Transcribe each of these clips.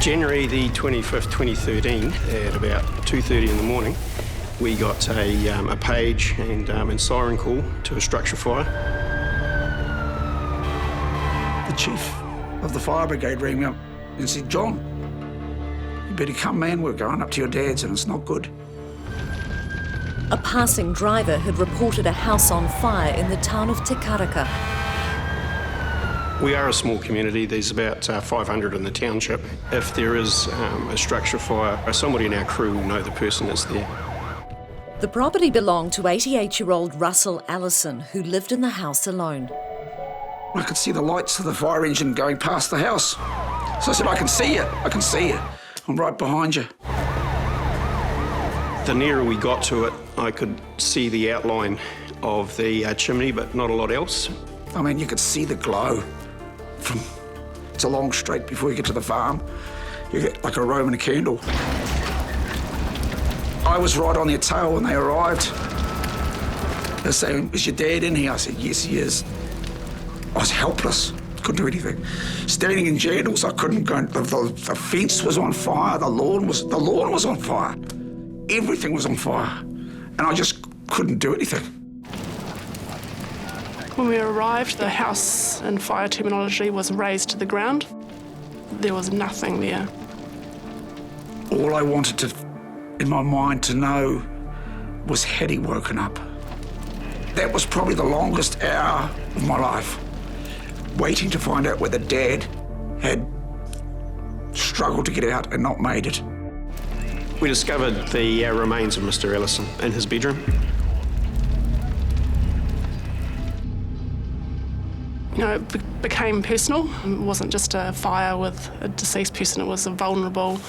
January the 25th, 2013, at about 2:30 in the morning, we got a page and siren call to a structure fire. The chief of the fire brigade rang me up and said, "John, you better come, man, we're going up to your dad's and it's not good." A passing driver had reported a house on fire in the town of Takaka. We are a small community. There's about 500 in the township. If there is a structure fire, somebody in our crew will know the person that's there. The property belonged to 88-year-old Russell Allison, who lived in the house alone. I could see the lights of the fire engine going past the house. So I said, "I can see you, I can see you. I'm right behind you." The nearer we got to it, I could see the outline of the chimney, but not a lot else. I mean, you could see the glow from, it's a long straight before you get to the farm. You get like a Roman candle. I was right on their tail when they arrived. They're saying, "Is your dad in here?" I said, "Yes, he is." I was helpless, couldn't do anything. Standing in jandals, I couldn't go. The fence was on fire, the lawn was on fire. Everything was on fire, and I just couldn't do anything. When we arrived, the house, in fire terminology, was razed to the ground. There was nothing there. All I wanted to, in my mind, to know was, had he woken up? That was probably the longest hour of my life, waiting to find out whether Dad had struggled to get out and not made it. We discovered the remains of Mr. Allison in his bedroom. You know, it became personal. It wasn't just a fire with a deceased person, it was a vulnerable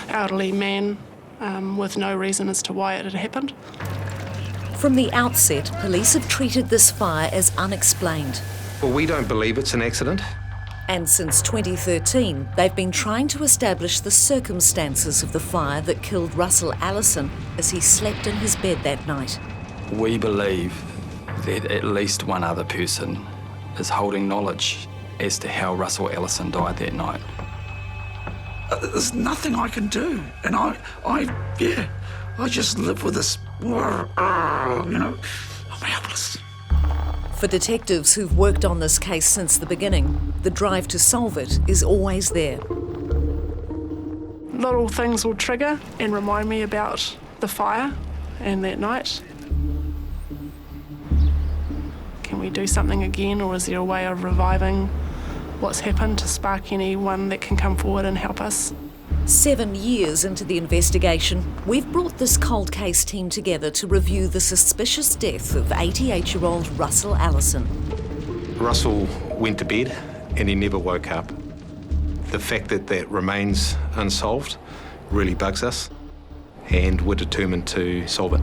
elderly man with no reason as to why it had happened. From the outset, police have treated this fire as unexplained. Well, we don't believe it's an accident. And since 2013, they've been trying to establish the circumstances of the fire that killed Russell Allison as he slept in his bed that night. We believe that at least one other person is holding knowledge as to how Russell Allison died that night. There's nothing I can do, and I just live with this, you know, I'm helpless. For detectives who've worked on this case since the beginning, the drive to solve it is always there. Little things will trigger and remind me about the fire and that night. Can we do something again, or is there a way of reviving what's happened to spark anyone that can come forward and help us? 7 years into the investigation, we've brought this cold case team together to review the suspicious death of 88-year-old Russell Allison. Russell went to bed and he never woke up. The fact that that remains unsolved really bugs us, and we're determined to solve it.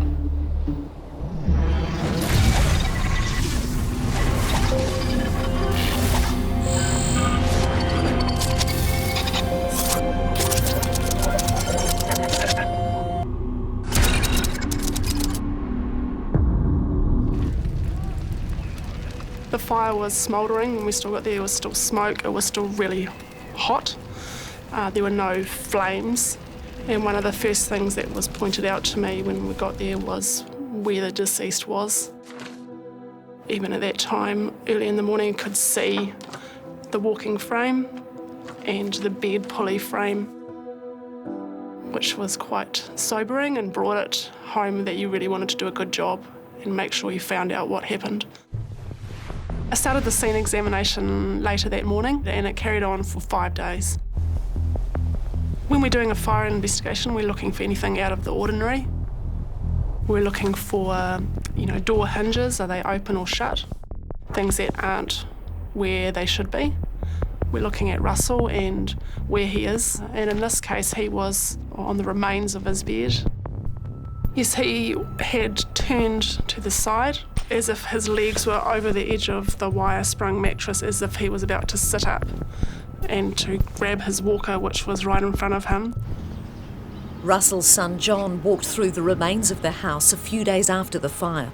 The fire was smouldering when we still got there. There was still smoke, it was still really hot. There were no flames. And one of the first things that was pointed out to me when we got there was where the deceased was. Even at that time, early in the morning, I could see the walking frame and the bed pulley frame, which was quite sobering and brought it home that you really wanted to do a good job and make sure you found out what happened. I started the scene examination later that morning, and it carried on for 5 days. When we're doing a fire investigation, we're looking for anything out of the ordinary. We're looking for, door hinges, are they open or shut? Things that aren't where they should be. We're looking at Russell and where he is, and in this case, he was on the remains of his bed. Yes, he had turned to the side, as if his legs were over the edge of the wire-sprung mattress, as if he was about to sit up and to grab his walker, which was right in front of him. Russell's son John walked through the remains of the house a few days after the fire.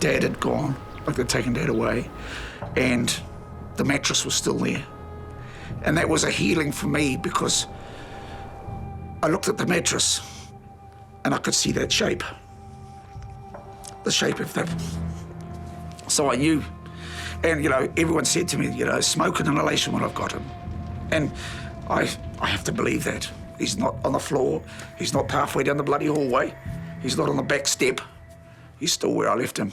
Dad had gone, like they'd taken Dad away, and the mattress was still there. And that was a healing for me, because I looked at the mattress and I could see that shape. The shape of that. So I knew. And, everyone said to me, smoke and inhalation when I've got him. And I have to believe that. He's not on the floor. He's not halfway down the bloody hallway. He's not on the back step. He's still where I left him.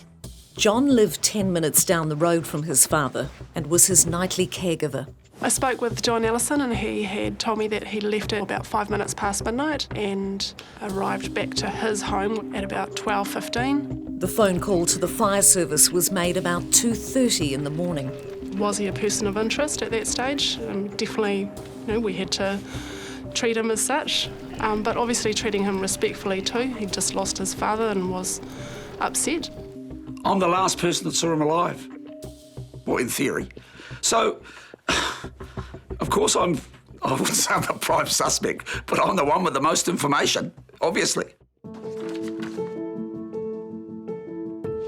John lived 10 minutes down the road from his father and was his nightly caregiver. I spoke with John Allison and he had told me that he left at about 5 minutes past midnight and arrived back to his home at about 12:15. The phone call to the fire service was made about 2:30 in the morning. Was he a person of interest at that stage? Definitely, we had to treat him as such, but obviously treating him respectfully too. He'd just lost his father and was upset. I'm the last person that saw him alive, well, in theory. So, of course, I wouldn't say I'm the prime suspect, but I'm the one with the most information, obviously.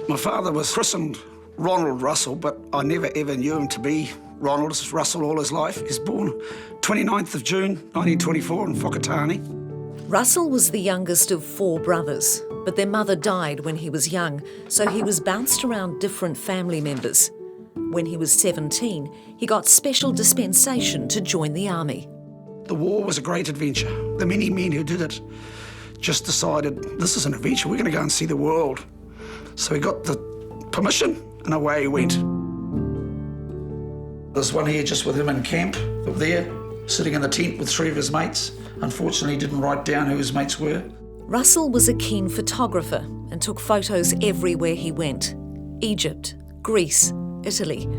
My father was christened Ronald Russell, but I never ever knew him to be Ronald Russell all his life. He was born 29th of June, 1924 in Whakatane. Russell was the youngest of 4 brothers, but their mother died when he was young, so he was bounced around different family members. When he was 17, he got special dispensation to join the army. The war was a great adventure. The many men who did it just decided, this is an adventure, we're going to go and see the world. So he got the permission and away he went. There's one here just with him in camp, up there, sitting in the tent with 3 of his mates. Unfortunately, he didn't write down who his mates were. Russell was a keen photographer and took photos everywhere he went. Egypt, Greece, Italy,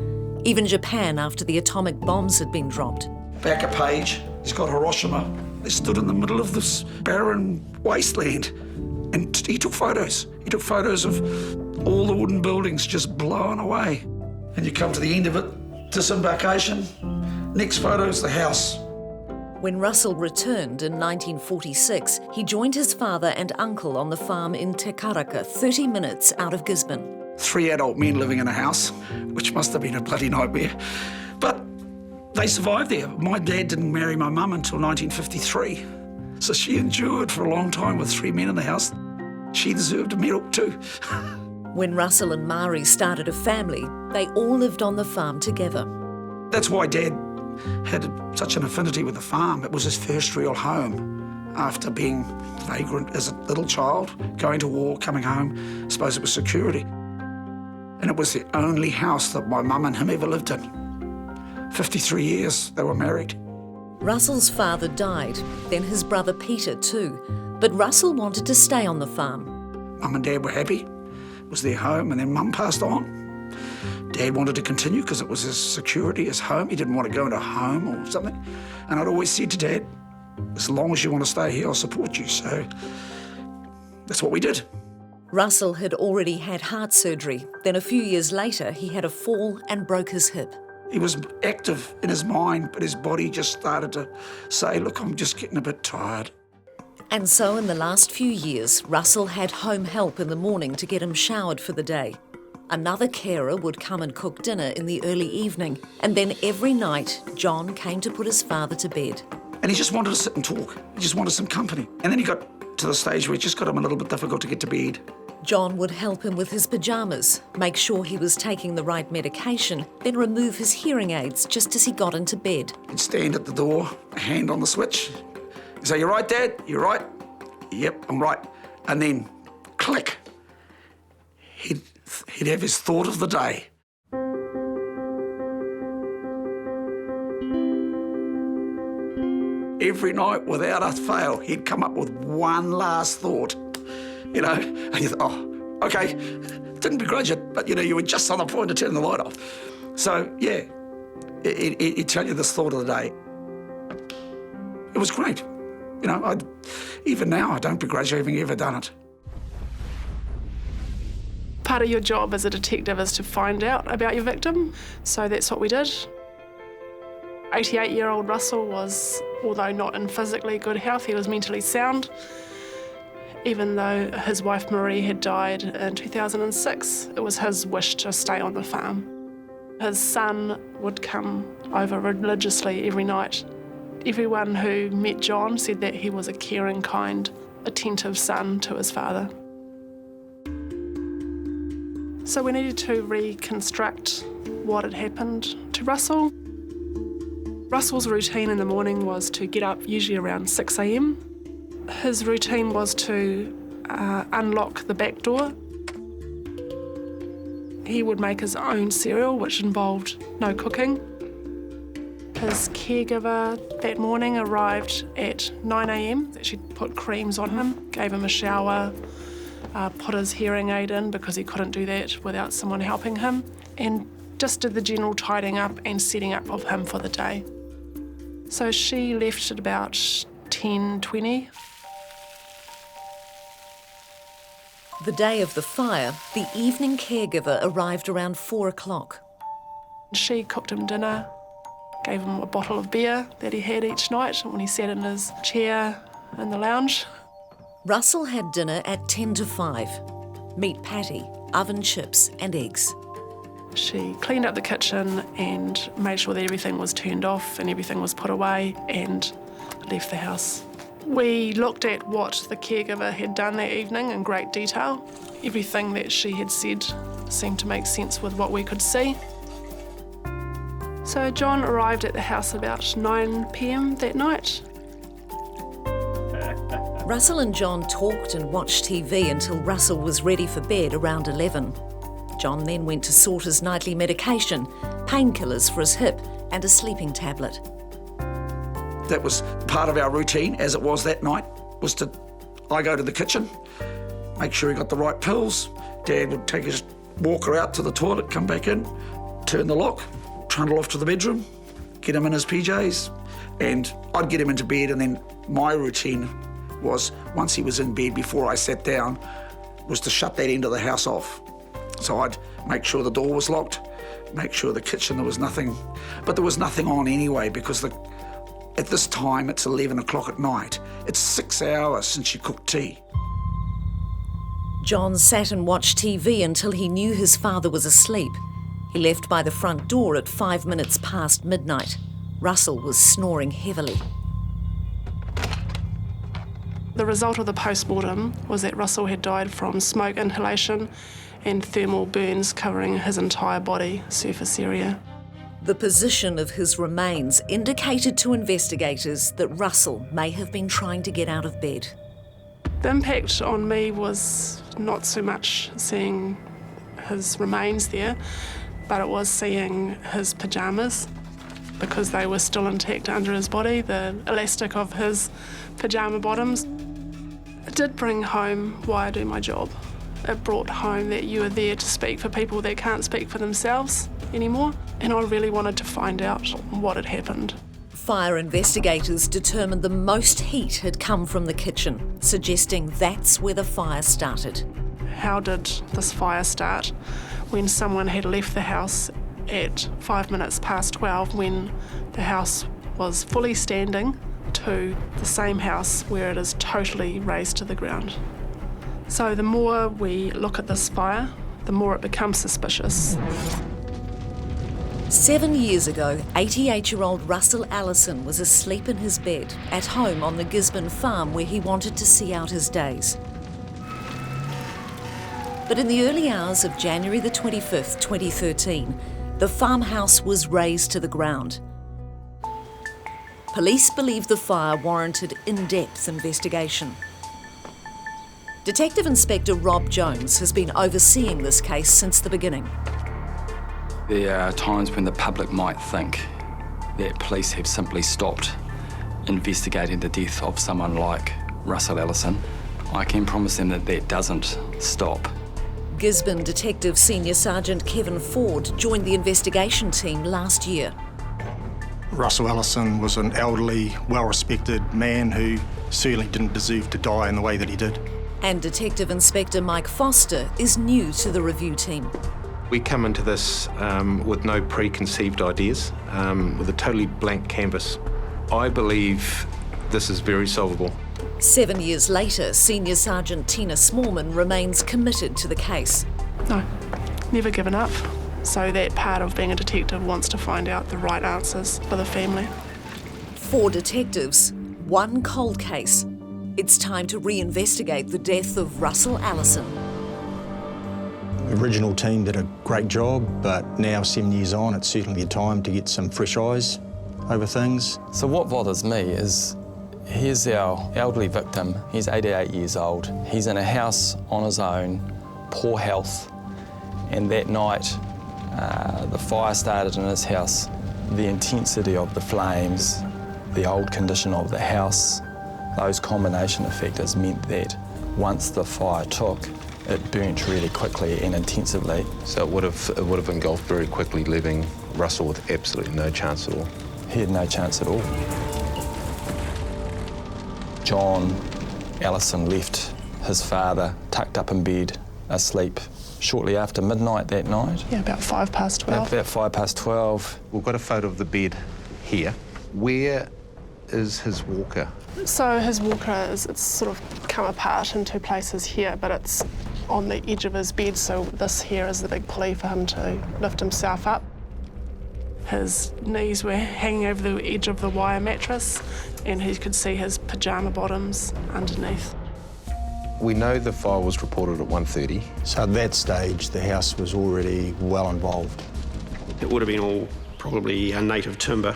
even Japan after the atomic bombs had been dropped. Back a page, he's got Hiroshima. They stood in the middle of this barren wasteland and he took photos. He took photos of all the wooden buildings just blown away. And you come to the end of it, disembarkation. Next photo is the house. When Russell returned in 1946, he joined his father and uncle on the farm in Te Karaka, 30 minutes out of Gisborne. 3 adult men living in a house, which must have been a bloody nightmare. But they survived there. My dad didn't marry my mum until 1953. So she endured for a long time with 3 men in the house. She deserved a medal too. When Russell and Mari started a family, they all lived on the farm together. That's why Dad had such an affinity with the farm. It was his first real home after being vagrant as a little child, going to war, coming home. I suppose it was security. And it was the only house that my mum and him ever lived in. 53 years they were married. Russell's father died, then his brother Peter too, but Russell wanted to stay on the farm. Mum and Dad were happy. It was their home, and then Mum passed on. Dad wanted to continue because it was his security, his home. He didn't want to go into a home or something. And I'd always said to Dad, as long as you want to stay here, I'll support you. So that's what we did. Russell had already had heart surgery. Then a few years later, he had a fall and broke his hip. He was active in his mind, but his body just started to say, look, I'm just getting a bit tired. And so in the last few years, Russell had home help in the morning to get him showered for the day. Another carer would come and cook dinner in the early evening. And then every night, John came to put his father to bed. And he just wanted to sit and talk. He just wanted some company. And then he got to the stage where it just got him a little bit difficult to get to bed. John would help him with his pyjamas, make sure he was taking the right medication, then remove his hearing aids just as he got into bed. He'd stand at the door, a hand on the switch. He'd say, you right, Dad? You right? Yep, I'm right. And then, click. He'd have his thought of the day. Every night, without a fail, he'd come up with one last thought. You know, and you thought, oh, okay, didn't begrudge it, but, you were just on the point to turn the light off. So, yeah, he'd tell you this thought of the day. It was great. Even now, I don't begrudge having ever done it. Part of your job as a detective is to find out about your victim, so that's what we did. 88-year-old Russell was, although not in physically good health, he was mentally sound. Even though his wife Marie had died in 2006, it was his wish to stay on the farm. His son would come over religiously every night Everyone who met John said that he was a caring, kind, attentive son to his father. So we needed to reconstruct what had happened to Russell. Russell's routine in the morning was to get up usually around 6 a.m. His routine was to unlock the back door. He would make his own cereal, which involved no cooking. His caregiver that morning arrived at 9 a.m. She put creams on him, gave him a shower, put his hearing aid in because he couldn't do that without someone helping him, and just did the general tidying up and setting up of him for the day. So she left at about 10:20. The day of the fire, the evening caregiver arrived around 4 o'clock. She cooked him dinner, gave him a bottle of beer that he had each night when he sat in his chair in the lounge. Russell had dinner at 10 to 5. Meat patty, oven chips and eggs. She cleaned up the kitchen and made sure that everything was turned off and everything was put away and left the house. We looked at what the caregiver had done that evening in great detail. Everything that she had said seemed to make sense with what we could see. So John arrived at the house about 9 p.m. that night. Russell and John talked and watched TV until Russell was ready for bed around 11. John then went to sort his nightly medication, painkillers for his hip and a sleeping tablet. That was part of our routine, as it was that night, was I go to the kitchen, make sure he got the right pills. Dad would take his walker out to the toilet, come back in, turn the lock, trundle off to the bedroom, get him in his PJs, and I'd get him into bed. And then my routine was, once he was in bed, before I sat down, was to shut that end of the house off. So I'd make sure the door was locked, make sure the kitchen, there was nothing, but there was nothing on anyway, because at this time, it's 11 o'clock at night. It's 6 hours since she cooked tea. John sat and watched TV until he knew his father was asleep. He left by the front door at 5 minutes past midnight. Russell was snoring heavily. The result of the postmortem was that Russell had died from smoke inhalation and thermal burns covering his entire body surface area. The position of his remains indicated to investigators that Russell may have been trying to get out of bed. The impact on me was not so much seeing his remains there, but it was seeing his pyjamas, because they were still intact under his body, the elastic of his pyjama bottoms. It did bring home why I do my job. It brought home that you are there to speak for people that can't speak for themselves anymore, and I really wanted to find out what had happened. Fire investigators determined the most heat had come from the kitchen, suggesting that's where the fire started. How did this fire start when someone had left the house at 5 minutes past 12, when the house was fully standing, to the same house where it is totally razed to the ground? So the more we look at this fire, the more it becomes suspicious. 7 years ago, 88-year-old Russell Allison was asleep in his bed at home on the Gisborne farm where he wanted to see out his days. But in the early hours of January the 25th, 2013, the farmhouse was razed to the ground. Police believe the fire warranted in-depth investigation. Detective Inspector Rob Jones has been overseeing this case since the beginning. There are times when the public might think that police have simply stopped investigating the death of someone like Russell Allison. I can promise them that that doesn't stop. Gisborne Detective Senior Sergeant Kevin Ford joined the investigation team last year. Russell Allison was an elderly, well-respected man who certainly didn't deserve to die in the way that he did. And Detective Inspector Mike Foster is new to the review team. We come into this with no preconceived ideas, with a totally blank canvas. I believe this is very solvable. 7 years later, Senior Sergeant Tina Sorman remains committed to the case. No, never given up. So that part of being a detective wants to find out the right answers for the family. 4 detectives, 1 cold case. It's time to reinvestigate the death of Russell Allison. The original team did a great job, but now 7 years on, it's certainly a time to get some fresh eyes over things. So what bothers me is, here's our elderly victim. He's 88 years old. He's in a house on his own, poor health, and that night the fire started in his house. The intensity of the flames, the old condition of the house, those combination of factors meant that once the fire took, it burnt really quickly and intensively. So it would have engulfed very quickly, leaving Russell with absolutely no chance at all. He had no chance at all. John Allison left his father tucked up in bed, asleep, shortly after midnight that night. Yeah, about 12:05. About 12:05. We've got a photo of the bed here. Where is his walker? So his walker it's sort of come apart in 2 places here, but it's on the edge of his bed, so this here is the big pulley for him to lift himself up. His knees were hanging over the edge of the wire mattress, and he could see his pyjama bottoms underneath. We know the fire was reported at 1:30. So at that stage, the house was already well involved. It would have been all probably native timber,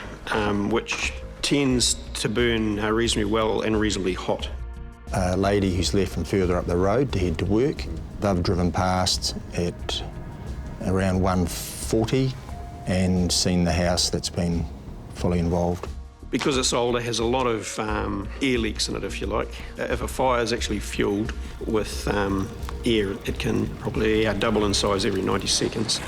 which tends to burn reasonably well and reasonably hot. A lady who's left from further up the road to head to work. They've driven past at around 1:40 and seen the house that's been fully involved. Because it's older, has a lot of air leaks in it, if you like. If a fire is actually fuelled with air, it can probably double in size every 90 seconds.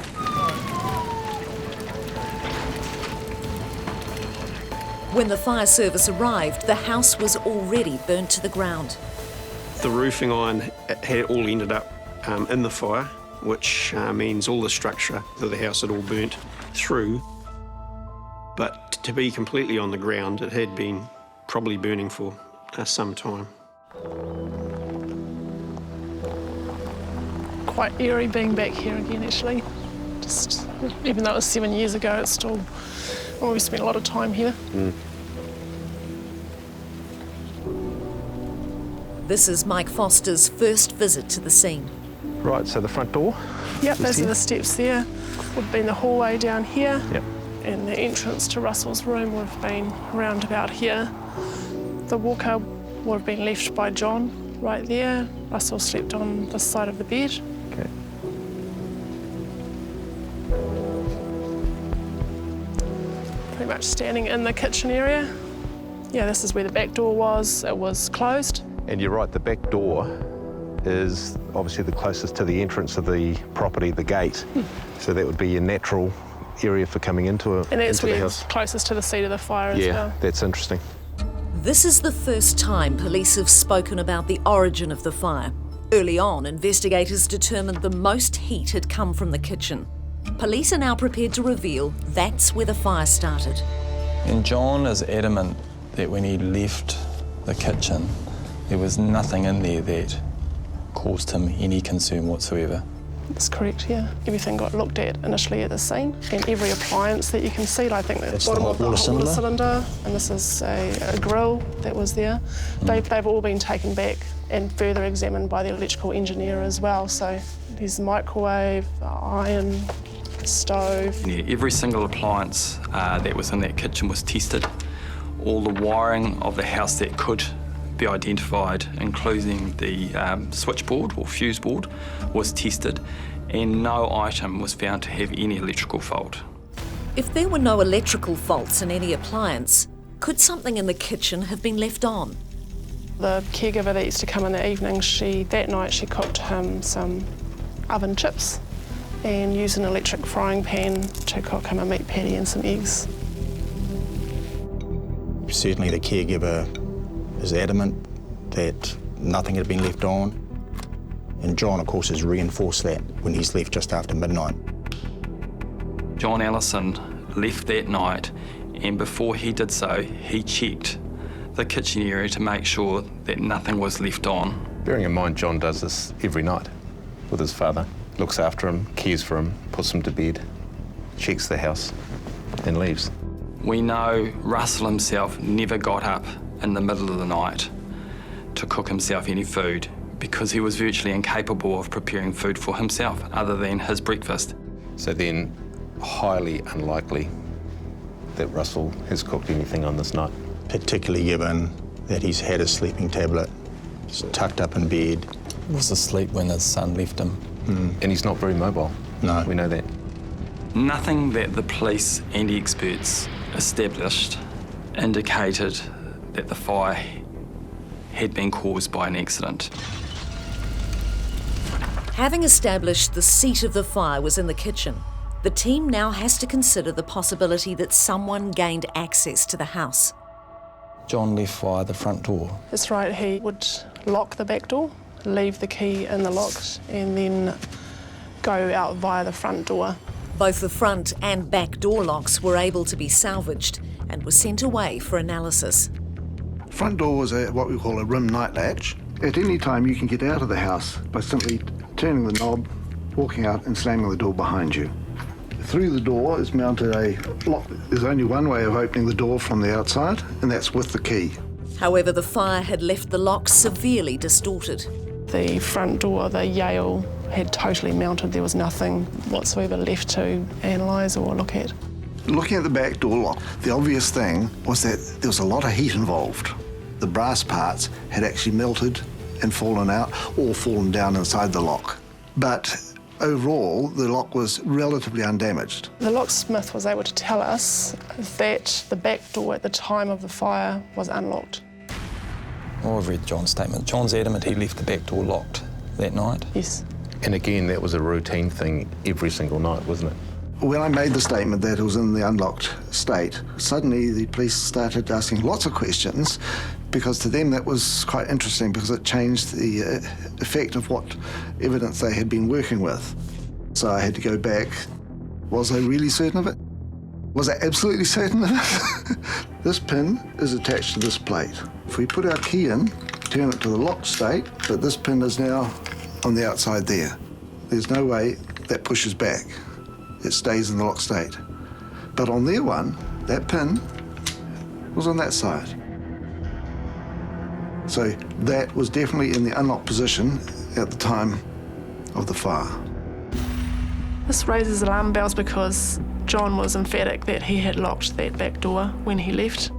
When the fire service arrived, the house was already burnt to the ground. The roofing iron had all ended up in the fire, which means all the structure of the house had all burnt through. But to be completely on the ground, it had been probably burning for some time. Quite eerie being back here again, actually. Just, even though it was 7 years ago, it's still, well, we spent a lot of time here. This is Mike Foster's first visit to the scene. Right, so the front door? Yep, those are the steps there. Would have been the hallway down here. Yep. And the entrance to Russell's room would have been around about here. The walker would have been left by John right there. Russell slept on this side of the bed. Okay. Pretty much standing in the kitchen area. Yeah, this is where the back door was. It was closed. And you're right, the back door is obviously the closest to the entrance of the property, the gate. So that would be your natural area for coming into And that's into the where house. it's closest to the seat of the fire as well. Yeah, that's interesting. This is the first time police have spoken about the origin of the fire. Early on, investigators determined the most heat had come from the kitchen. Police are now prepared to reveal that's where the fire started. And John is adamant that when he left the kitchen, there was nothing in there that caused him any concern whatsoever. That's correct, yeah. Everything got looked at initially at the scene, and every appliance that you can see, I think That's the bottom the of the hot water hot water cylinder, and this is a grill that was there. They've all been taken back and further examined by the electrical engineer as well. So there's microwave, iron, stove. Yeah, every single appliance that was in that kitchen was tested. All the wiring of the house that could be identified, including the switchboard or fuse board, was tested, and no item was found to have any electrical fault. If there were no electrical faults in any appliance, could something in the kitchen have been left on? The caregiver that used to come in the evening, that night she cooked him some oven chips and used an electric frying pan to cook him a meat patty and some eggs. Certainly the caregiver is adamant that nothing had been left on. And John, of course, has reinforced that when he's left just after midnight. John Allison left that night, and before he did so, he checked the kitchen area to make sure that nothing was left on. Bearing in mind, John does this every night with his father. Looks after him, cares for him, puts him to bed, checks the house, and leaves. We know Russell himself never got up in the middle of the night to cook himself any food because he was virtually incapable of preparing food for himself other than his breakfast. So then, highly unlikely that Russell has cooked anything on this night. Particularly given that he's had a sleeping tablet, he's tucked up in bed. He was asleep when his son left him. And he's not very mobile. No. We know that. Nothing that the police and experts established indicated that the fire had been caused by an accident. Having established the seat of the fire was in the kitchen, the team now has to consider the possibility that someone gained access to the house. John left via the front door. That's right, he would lock the back door, leave the key in the lock, and then go out via the front door. Both the front and back door locks were able to be salvaged and were sent away for analysis. Front door was what we call a rim night latch. At any time you can get out of the house by simply turning the knob, walking out and slamming the door behind you. Through the door is mounted a lock. There's only one way of opening the door from the outside, and that's with the key. However, the fire had left the lock severely distorted. The front door, the Yale, had totally mounted. There was nothing whatsoever left to analyse or look at. Looking at the back door lock, the obvious thing was that there was a lot of heat involved. The brass parts had actually melted and fallen out or fallen down inside the lock. But overall, the lock was relatively undamaged. The locksmith was able to tell us that the back door at the time of the fire was unlocked. Oh, I've read John's statement. John's adamant he left the back door locked that night. Yes. And again, that was a routine thing every single night, wasn't it? When I made the statement that it was in the unlocked state, suddenly the police started asking lots of questions, because to them that was quite interesting because it changed the effect of what evidence they had been working with. So I had to go back. Was I really certain of it? Was I absolutely certain of it? This pin is attached to this plate. If we put our key in, turn it to the locked state, but this pin is now on the outside there. There's no way that pushes back. It stays in the locked state. But on their one, that pin was on that side. So that was definitely in the unlocked position at the time of the fire. This raises alarm bells because John was emphatic that he had locked that back door when he left.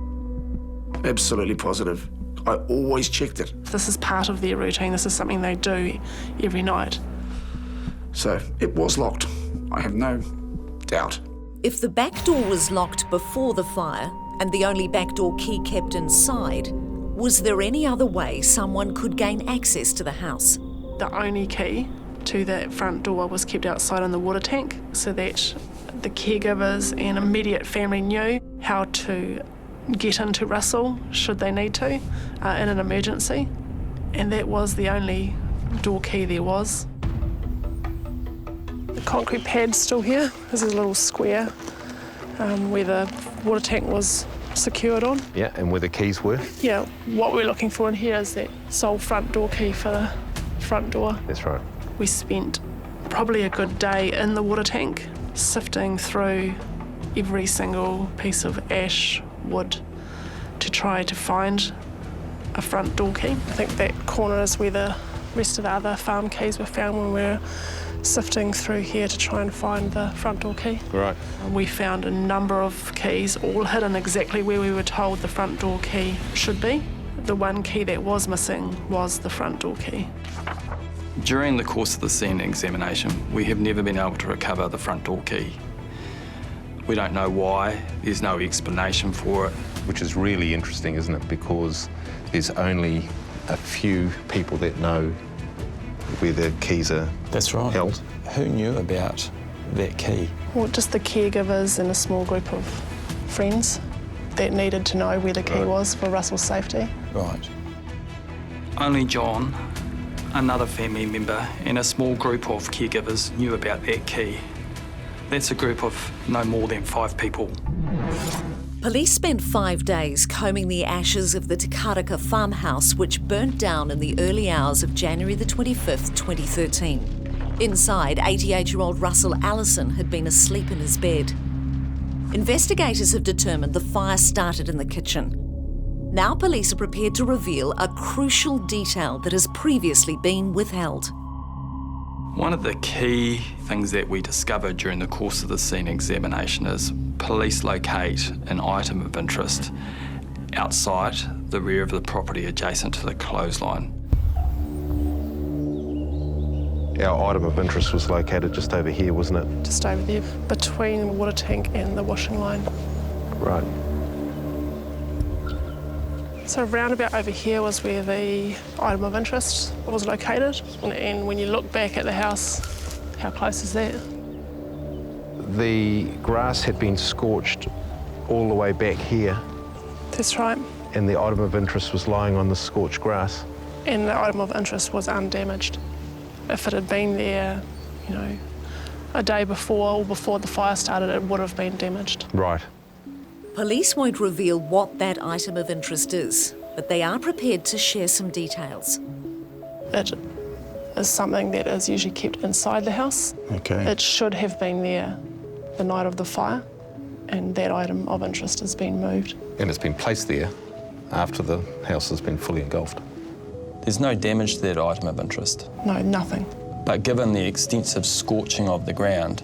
Absolutely positive. I always checked it. This is part of their routine. This is something they do every night. So it was locked. I have no doubt. If the back door was locked before the fire and the only back door key kept inside, was there any other way someone could gain access to the house? The only key to that front door was kept outside in the water tank so that the caregivers and immediate family knew how to get into Russell should they need to in an emergency. And that was the only door key there was. The concrete pad's still here. This is a little square where the water tank was secured on. Yeah, and where the keys were? Yeah, what we're looking for in here is that sole front door key for the front door. That's right. We spent probably a good day in the water tank, sifting through every single piece of ash, wood, to try to find a front door key. I think that corner is where the rest of the other farm keys were found when we were sifting through here to try and find the front door key. Right. We found a number of keys, all hidden exactly where we were told the front door key should be. The one key that was missing was the front door key. During the course of the scene examination, we have never been able to recover the front door key. We don't know why, there's no explanation for it. Which is really interesting, isn't it? Because there's only a few people that know where the keys are That's right. held. Who knew about that key? Well, just the caregivers and a small group of friends that needed to know where the key was for Russell's safety. Right. Only John, another family member, and a small group of caregivers knew about that key. That's a group of no more than 5 people. Police spent 5 days combing the ashes of the Takaka Farmhouse, which burnt down in the early hours of January the 25th, 2013. Inside, 88-year-old Russell Allison had been asleep in his bed. Investigators have determined the fire started in the kitchen. Now police are prepared to reveal a crucial detail that has previously been withheld. One of the key things that we discovered during the course of the scene examination is police locate an item of interest outside the rear of the property adjacent to the clothesline. Our item of interest was located just over here, wasn't it? Just over there, between the water tank and the washing line. Right. So round about over here was where the item of interest was located. And when you look back at the house, how close is that? The grass had been scorched all the way back here, That's right. and the item of interest was lying on the scorched grass. And the item of interest was undamaged. If it had been there, you know, a day before or before the fire started, it would have been damaged. Right. Police won't reveal what that item of interest is, but they are prepared to share some details. It is something that is usually kept inside the house. Okay. It should have been there the night of the fire, and that item of interest has been moved. And it's been placed there after the house has been fully engulfed. There's no damage to that item of interest. No, nothing. But given the extensive scorching of the ground,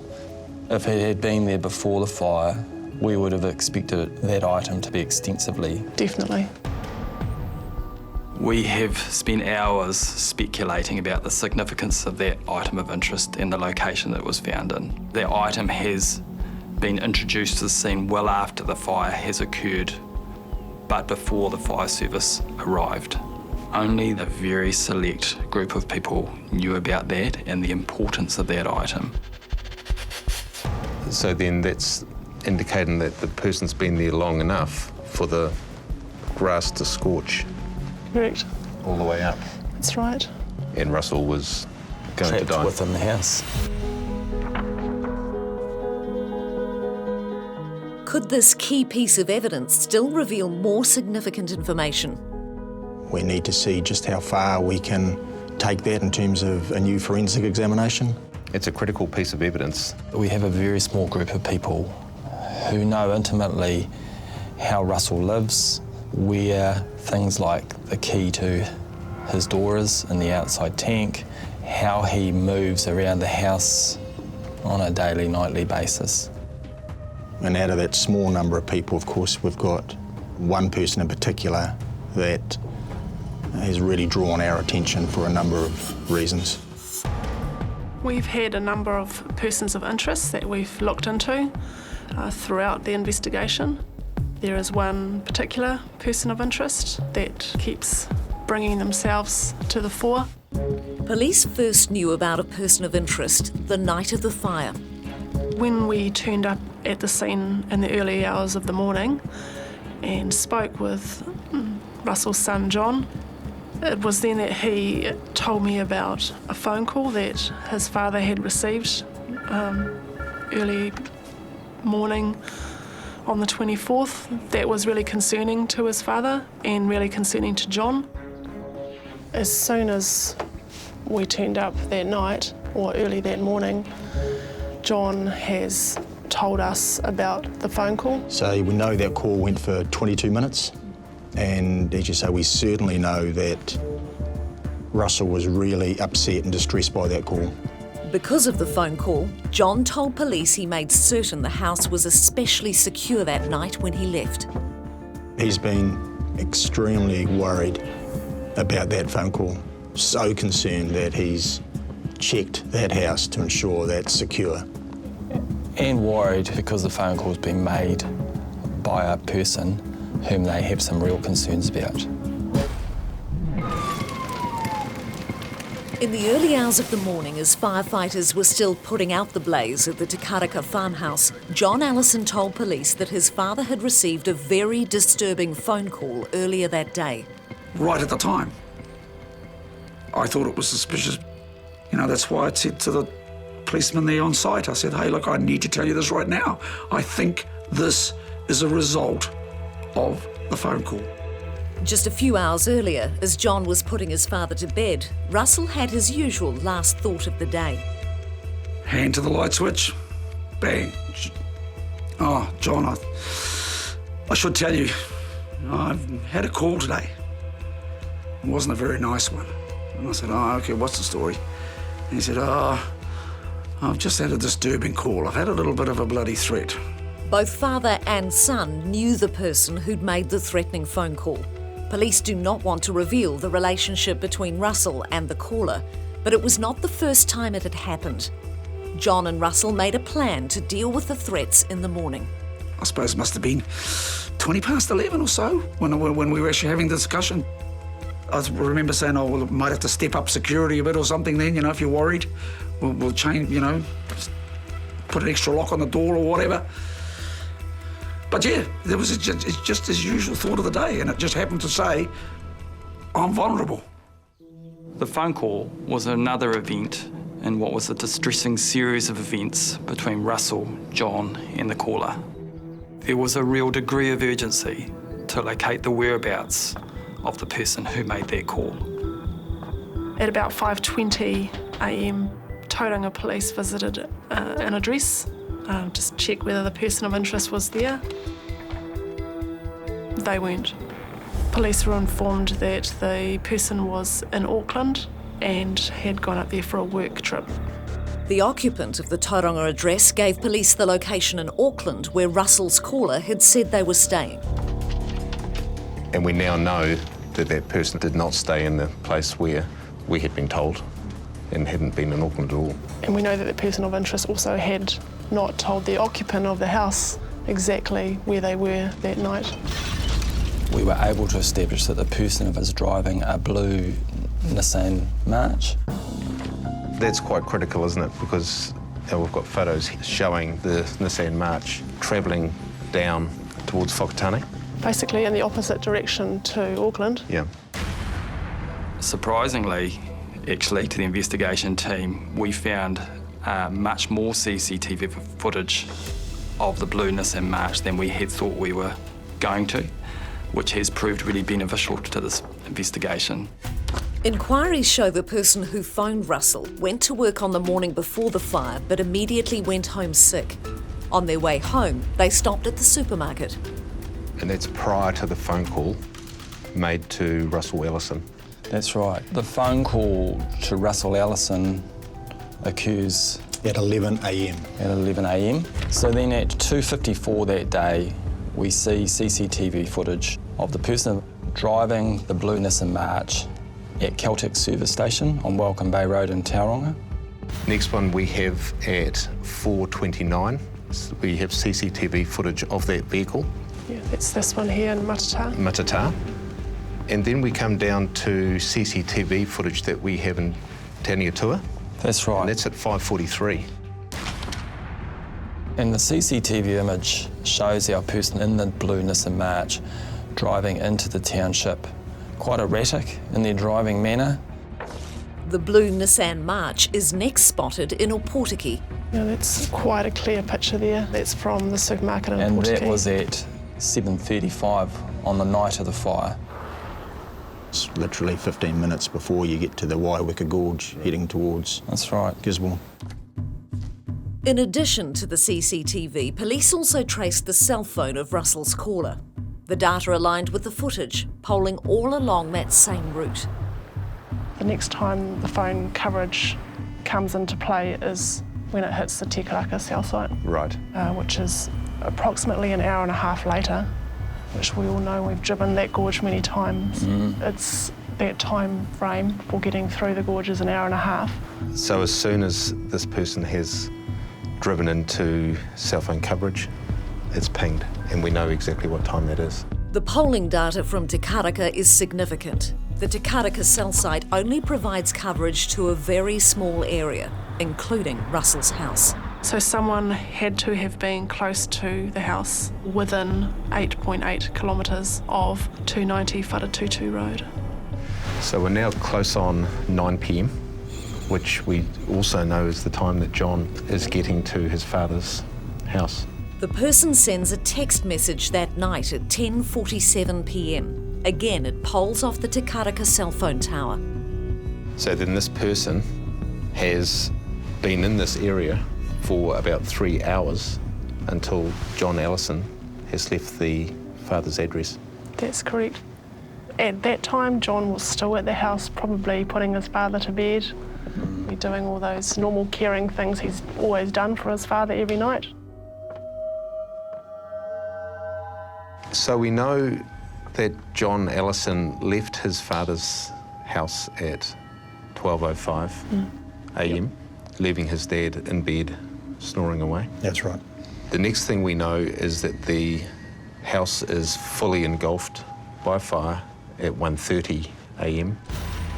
if it had been there before the fire, we would have expected that item to be extensively. Definitely. We have spent hours speculating about the significance of that item of interest and the location that it was found in. That item has been introduced to the scene well after the fire has occurred, but before the fire service arrived. Only a very select group of people knew about that and the importance of that item. So then that's indicating that the person's been there long enough for the grass to scorch Correct. all the way up. That's right. And Russell was going to Trapped die. within the house. Could this key piece of evidence still reveal more significant information? We need to see just how far we can take that in terms of a new forensic examination. It's a critical piece of evidence. We have a very small group of people who know intimately how Russell lives, where things like the key to his door is in the outside tank, how he moves around the house on a daily, nightly basis. And out of that small number of people, of course, we've got one person in particular that has really drawn our attention for a number of reasons. We've had a number of persons of interest that we've looked into throughout the investigation. There is one particular person of interest that keeps bringing themselves to the fore. Police first knew about a person of interest the night of the fire. When we turned up at the scene in the early hours of the morning and spoke with Russell's son, John, it was then that he told me about a phone call that his father had received early morning on the 24th. That was really concerning to his father and really concerning to John. As soon as we turned up that night, or early that morning, John has told us about the phone call. So we know that call went for 22 minutes. And as you say, we certainly know that Russell was really upset and distressed by that call. Because of the phone call, John told police he made certain the house was especially secure that night when he left. He's been extremely worried about that phone call, so concerned that he's checked that house to ensure that's secure. And worried because the phone call's been made by a person whom they have some real concerns about. In the early hours of the morning, as firefighters were still putting out the blaze at the Takaka Farmhouse, John Allison told police that his father had received a very disturbing phone call earlier that day. Right at the time, I thought it was suspicious. You know, that's why I said to the policeman there on site, I said, hey, look, I need to tell you this right now. I think this is a result of the phone call. Just a few hours earlier, as John was putting his father to bed, Russell had his usual last thought of the day. Hand to the light switch, bang. Oh, John, I should tell you, I've had a call today. It wasn't a very nice one. And I said, oh, okay, what's the story? And he said, I've just had a disturbing call. I've had a little bit of a bloody threat. Both father and son knew the person who'd made the threatening phone call. Police do not want to reveal the relationship between Russell and the caller, but it was not the first time it had happened. John and Russell made a plan to deal with the threats in the morning. I suppose it must have been 20 past 11 or so when we were actually having the discussion. I remember saying, oh, well, we might have to step up security a bit or something then, if you're worried. We'll change, put an extra lock on the door or whatever. But yeah, it's just his usual thought of the day, and it just happened to say, I'm vulnerable. The phone call was another event in what was a distressing series of events between Russell, John and the caller. There was a real degree of urgency to locate the whereabouts of the person who made their call. At about 5:20 a.m, Tauranga Police visited an address, just check whether the person of interest was there. They weren't. Police were informed that the person was in Auckland and had gone up there for a work trip. The occupant of the Tauranga address gave police the location in Auckland where Russell's caller had said they were staying. And we now know that that person did not stay in the place where we had been told and hadn't been in Auckland at all. And we know that the person of interest also had not told the occupant of the house exactly where they were that night. We were able to establish that the person was driving a blue Nissan March. That's quite critical, isn't it? Because we've got photos showing the Nissan March travelling down towards Whakatane. Basically in the opposite direction to Auckland. Yeah. Surprisingly, actually, to the investigation team, we found much more CCTV footage of the blue Nissan March than we had thought we were going to, which has proved really beneficial to this investigation. Inquiries show the person who phoned Russell went to work on the morning before the fire but immediately went home sick. On their way home, they stopped at the supermarket. And that's prior to the phone call made to Russell Allison. That's right. The phone call to Russell Allison occurs At 11 a.m. At 11 a.m. So then at 2:54 that day, we see CCTV footage of the person driving the blue Nissan March at Celtic Service Station on Welcome Bay Road in Tauranga. Next one we have at 4:29. We have CCTV footage of that vehicle. Yeah, that's this one here in Matata. And then we come down to CCTV footage that we have in Taniatua. That's right. And that's at 5:43. And the CCTV image shows our person in the blue Nissan March driving into the township, quite erratic in their driving manner. The blue Nissan March is next spotted in Opotiki. Yeah, that's quite a clear picture there. That's from the supermarket in Opotiki. And that was at 7:35 on the night of the fire. It's literally 15 minutes before you get to the Waiwika Gorge heading towards That's right. Gisborne. In addition to the CCTV, police also traced the cell phone of Russell's caller. The data aligned with the footage, polling all along that same route. The next time the phone coverage comes into play is when it hits the Te Karaka cell site. Right. Which is approximately an hour and a half later, which we all know we've driven that gorge many times. It's that time frame for getting through the gorge is an hour and a half. So as soon as this person has driven into cell phone coverage, it's pinged, and we know exactly what time that is. The polling data from Te Karaka is significant. The Te Karaka cell site only provides coverage to a very small area, including Russell's house. So someone had to have been close to the house within 8.8 kilometres of 290 Wharatutu Road. So we're now close on 9 p.m, which we also know is the time that John is getting to his father's house. The person sends a text message that night at 10:47 p.m. Again, it polls off the Te Karaka cell phone tower. So then this person has been in this area for about 3 hours until John Allison has left the father's address. That's correct. At that time, John was still at the house, probably putting his father to bed, doing all those normal caring things he's always done for his father every night. So we know that John Allison left his father's house at 12:05 a.m., leaving his dad in bed, snoring away. That's right. The next thing we know is that the house is fully engulfed by fire at 1:30 a.m.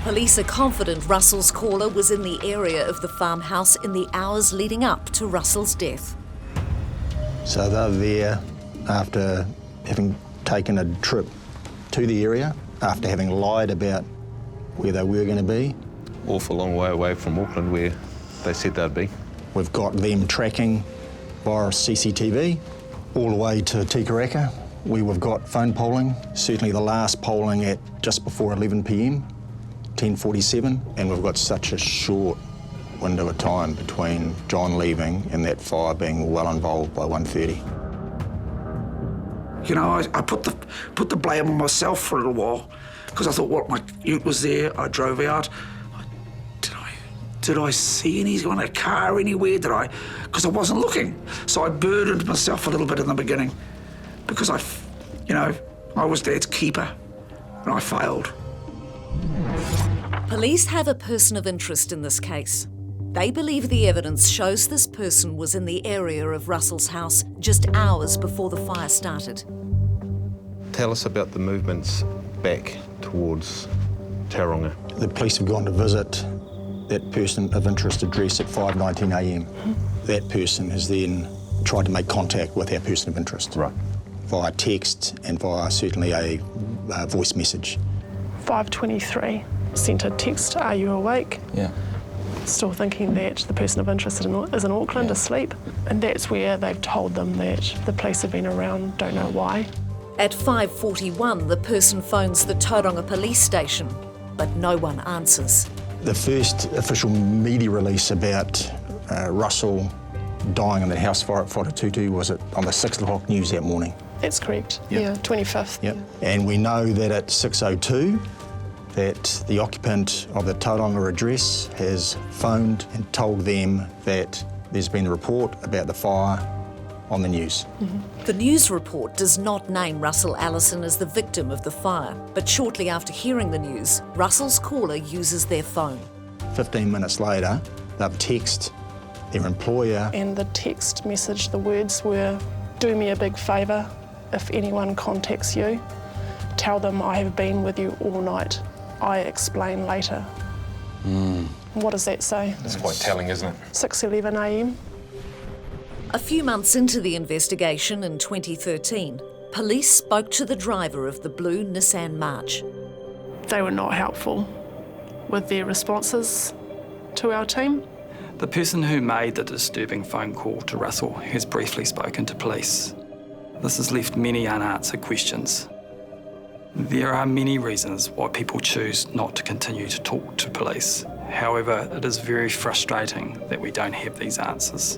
Police are confident Russell's caller was in the area of the farmhouse in the hours leading up to Russell's death. So they're there after having taken a trip to the area, after having lied about where they were going to be. Awful long way away from Auckland where they said they'd be. We've got them tracking via CCTV all the way to Takaka, where we've got phone polling, certainly the last polling at just before 11 p.m, 10:47, and we've got such a short window of time between John leaving and that fire being well involved by 1:30. You know, I put the blame on myself for a little while because I thought, what, my ute was there, I drove out. Did I see any kind of car anywhere? Because I wasn't looking. So I burdened myself a little bit in the beginning because I was Dad's keeper and I failed. Police have a person of interest in this case. They believe the evidence shows this person was in the area of Russell's house just hours before the fire started. Tell us about the movements back towards Tauranga. The police have gone to visit that person of interest address at 5:19 a.m. That person has then tried to make contact with our person of interest. Right. Via text and via certainly a voice message. 5:23, sent a text, "Are you awake?" Yeah. Still thinking that the person of interest is in Auckland, asleep. And that's where they've told them that the police have been around, don't know why. At 5:41, the person phones the Tauranga police station, but no one answers. The first official media release about Russell dying in the house fire at Whakatutu was on the 6 o'clock news that morning. That's correct, Yep. yeah, 25th. Yep. And we know that at 6:02, that the occupant of the Tauranga address has phoned and told them that there's been a report about the fire on the news. The news report does not name Russell Allison as the victim of the fire, but shortly after hearing the news, Russell's caller uses their phone. 15 minutes later, they've texted their employer. And the text message, the words were, "Do me a big favour, if anyone contacts you, tell them I have been with you all night. I explain later." What does that say? That's quite telling, isn't it? 6:11 a.m. A few months into the investigation in 2013, police spoke to the driver of the blue Nissan March. They were not helpful with their responses to our team. The person who made the disturbing phone call to Russell has briefly spoken to police. This has left many unanswered questions. There are many reasons why people choose not to continue to talk to police. However, it is very frustrating that we don't have these answers.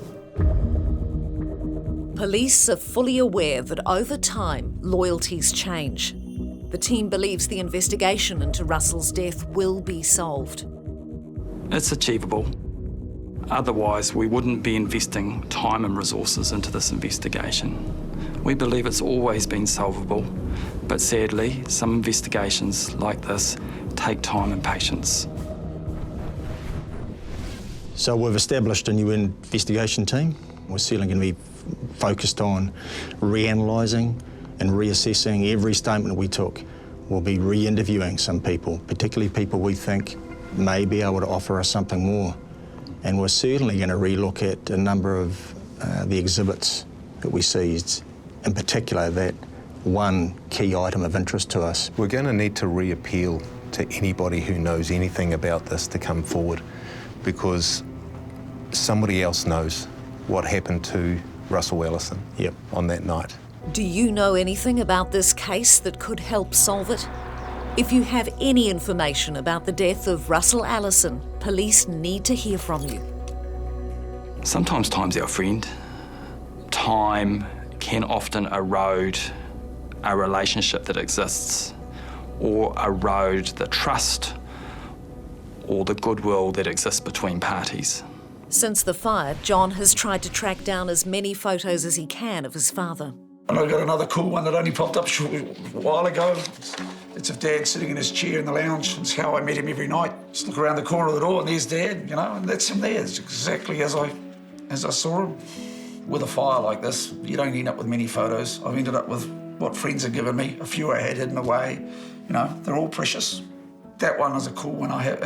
Police are fully aware that over time, loyalties change. The team believes the investigation into Russell's death will be solved. It's achievable. Otherwise, we wouldn't be investing time and resources into this investigation. We believe it's always been solvable, but sadly, some investigations like this take time and patience. So we've established a new investigation team. We're certainly going to be focused on reanalysing and reassessing every statement we took. We'll be re-interviewing some people, particularly people we think may be able to offer us something more. And we're certainly going to re-look at a number of the exhibits that we seized, in particular that one key item of interest to us. We're going to need to reappeal to anybody who knows anything about this to come forward, because somebody else knows what happened to Russell Allison on that night. Do you know anything about this case that could help solve it? If you have any information about the death of Russell Allison, police need to hear from you. Sometimes time's our friend. time can often erode a relationship that exists, or erode the trust or the goodwill that exists between parties. Since the fire, John has tried to track down as many photos as he can of his father. And I got another cool one that only popped up a while ago. It's of Dad sitting in his chair in the lounge. It's how I met him every night. Just look around the corner of the door and there's Dad, you know, and that's him there. It's exactly as I saw him. With a fire like this, you don't end up with many photos. I've ended up with what friends had given me. A few I had hidden away. You know, they're all precious. That one is a cool one. It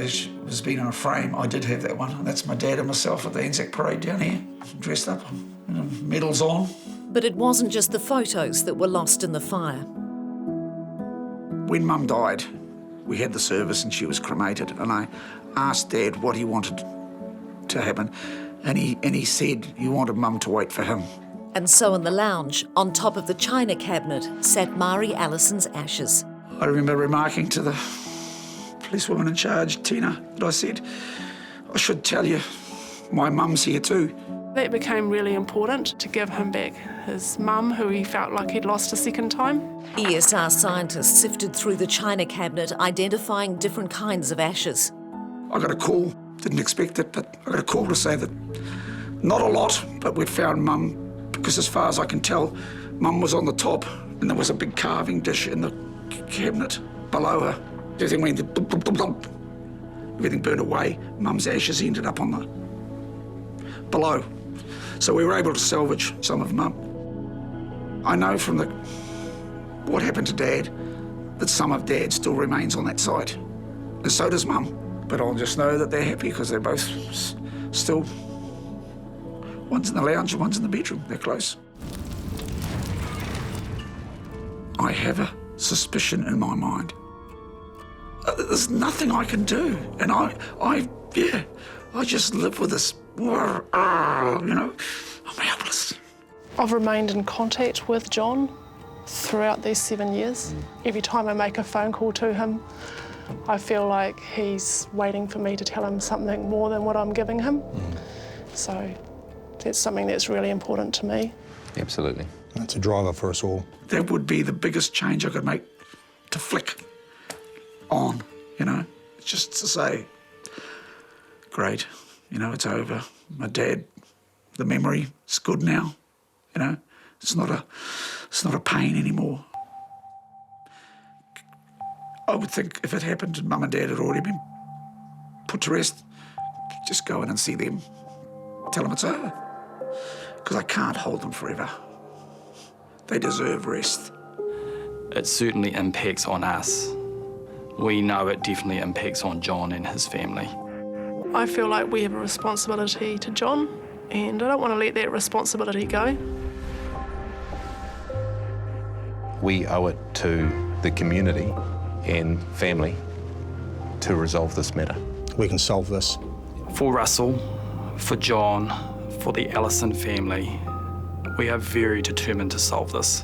was been in a frame. I did have that one. And that's my dad and myself at the Anzac Parade down here, dressed up, you know, medals on. But it wasn't just the photos that were lost in the fire. When Mum died, we had the service and she was cremated, and I asked Dad what he wanted to happen, and he said he wanted Mum to wait for him. And so in the lounge, on top of the china cabinet, sat Mari Allison's ashes. I remember remarking to the policewoman in charge, Tina, that I said, I should tell you, my mum's here too. That became really important to give him back his mum, who he felt like he'd lost a second time. ESR scientists sifted through the china cabinet, identifying different kinds of ashes. I got a call, didn't expect it, but I got a call to say that not a lot, but we'd found Mum, because as far as I can tell, Mum was on the top and there was a big carving dish in the cabinet below her. Everything went blump, blump, blump, blump. Everything burned away. Mum's ashes ended up on the below. So we were able to salvage some of Mum. I know from what happened to Dad that some of Dad still remains on that site. And so does Mum. But I'll just know that they're happy because they're both still, one's in the lounge and one's in the bedroom. They're close. I have a suspicion in my mind. There's nothing I can do. And I just live with this, you know, I'm helpless. I've remained in contact with John throughout these 7 years. Every time I make a phone call to him, I feel like he's waiting for me to tell him something more than what I'm giving him. So that's something that's really important to me. Absolutely. That's a driver for us all. That would be the biggest change I could make, to flick on, you know, just to say, great, you know, it's over. My dad, the memory, it's good now, you know, it's not a pain anymore. I would think if it happened and Mum and Dad had already been put to rest, just go in and see them, tell them it's over. Because I can't hold them forever. They deserve rest. It certainly impacts on us. We know it definitely impacts on John and his family. I feel like we have a responsibility to John, and I don't want to let that responsibility go. We owe it to the community and family to resolve this matter. We can solve this. For Russell, for John, for the Allison family, we are very determined to solve this.